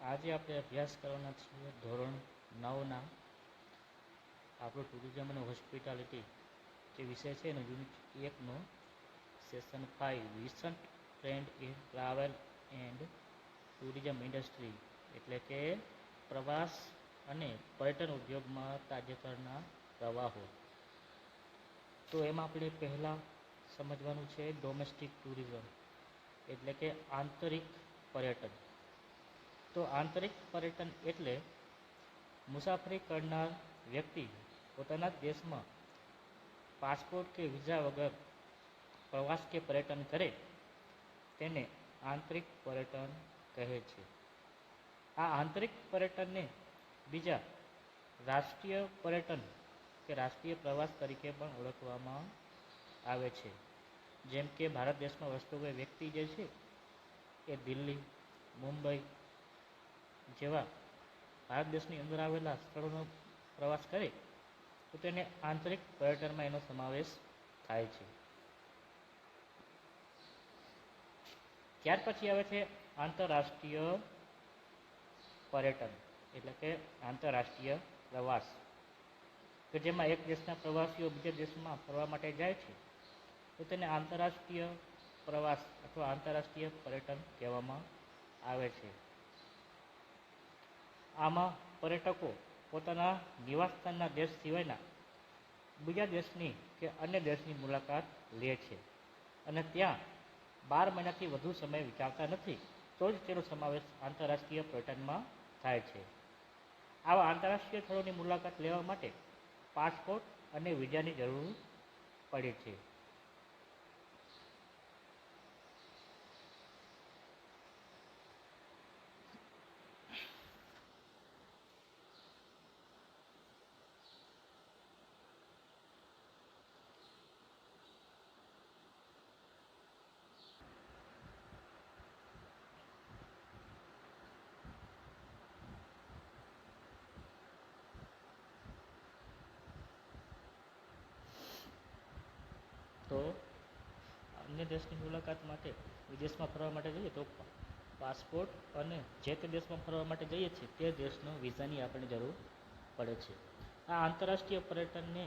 આજે આપણે અભ્યાસ કરવાના છીએ ધોરણ 9ના આપણું ટુરિઝમ અને હોસ્પિટાલિટી જે વિષય છે એનો યુનિટ 1નો session 5 recent trend in travel and tourism industry, એટલે કે પ્રવાસ અને પર્યટન ઉદ્યોગમાં તાજેતરના પ્રવાહો. તો એમાં આપણે પહેલાં સમજવાનું છે ડોમેસ્ટિક ટુરિઝમ, એટલે કે આંતરિક પર્યટન. તો આંતરિક પર્યટન એટલે મુસાફરી કરનાર વ્યક્તિ પોતાના દેશમાં પાસપોર્ટ કે વિઝા વગર પ્રવાસ કે પર્યટન કરે તેને આંતરિક પર્યટન કહે છે. આ આંતરિક પર્યટનને બીજા રાષ્ટ્રીય પર્યટન કે રાષ્ટ્રીય પ્રવાસ તરીકે પણ ઓળખવામાં આવે છે. જેમ કે ભારત દેશમાં વસતો કોઈ વ્યક્તિ જે છે એ દિલ્હી, મુંબઈ જેવા ભારત દેશની અંદર આવેલા સ્થળોનો પ્રવાસ કરે તો તેને આંતરિક પર્યટનમાં એનો સમાવેશ થાય છે. ત્યાર પછી આવે છે આંતરરાષ્ટ્રીય પર્યટન, એટલે કે આંતરરાષ્ટ્રીય પ્રવાસ, કે જેમાં એક દેશના પ્રવાસીઓ બીજા દેશમાં ફરવા માટે જાય છે તો તેને આંતરરાષ્ટ્રીય પ્રવાસ અથવા આંતરરાષ્ટ્રીય પર્યટન કહેવામાં આવે છે. આમાં પર્યટકો પોતાના નિવાસસ્થાનના દેશ સિવાયના બીજા દેશની કે અન્ય દેશની મુલાકાત લે છે અને ત્યાં 12 મહિનાથી વધુ સમય વિતાવતા નથી, તો જ તેનો સમાવેશ આંતરરાષ્ટ્રીય પર્યટનમાં થાય છે. આવા આંતરરાષ્ટ્રીય સ્થળોની મુલાકાત લેવા માટે પાસપોર્ટ અને વિઝાની જરૂર પડે છે. તો અન્ય દેશની મુલાકાત માટે વિદેશમાં ફરવા માટે જઈએ તો પાસપોર્ટ અને જે તે દેશમાં ફરવા માટે જઈએ છીએ તે દેશનો વિઝાની આપણને જરૂર પડે છે. આ આંતરરાષ્ટ્રીય પર્યટનને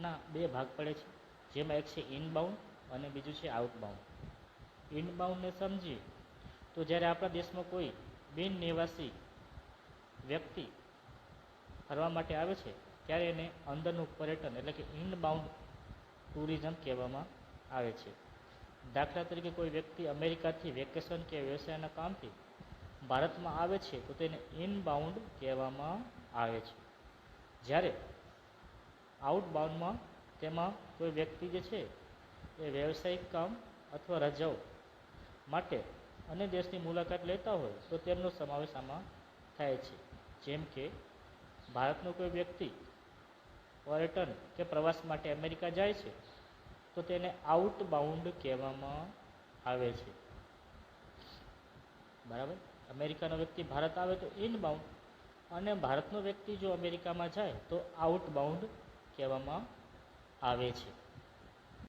ના 2 ભાગ પડે છે, જેમાં એક છે ઇનબાઉન્ડ અને બીજું છે આઉટબાઉન્ડ. ઇનબાઉન્ડને સમજીએ તો જ્યારે આપણા દેશમાં કોઈ બિન નિવાસી વ્યક્તિ ફરવા માટે આવે છે ત્યારે એને અંદરનું પર્યટન એટલે કે ઇનબાઉન્ડ ટુરિઝમ કહેવામાં આવે છે. દાખલા તરીકે કોઈ વ્યક્તિ અમેરિકાથી વેકેશન કે વ્યવસાયના કામથી ભારતમાં આવે છે તો તેને ઇનબાઉન્ડ કહેવામાં આવે છે. જ્યારે આઉટબાઉન્ડમાં તેમાં કોઈ વ્યક્તિ જે છે એ વ્યવસાયિક કામ અથવા રજાઓ માટે અન્ય દેશની મુલાકાત લેતા હોય તો તેમનો સમાવેશ આમાં થાય છે. જેમ કે ભારતનો કોઈ વ્યક્તિ પર્યટન કે પ્રવાસ માટે અમેરિકા જાય છે તો તેને આઉટબાઉન્ડ કહેવામાં આવે છે. બરાબર, અમેરિકાનો વ્યક્તિ ભારત આવે તો ઇનબાઉન્ડ અને ભારતનો વ્યક્તિ જો અમેરિકામાં જાય તો આઉટબાઉન્ડ કહેવામાં આવે છે.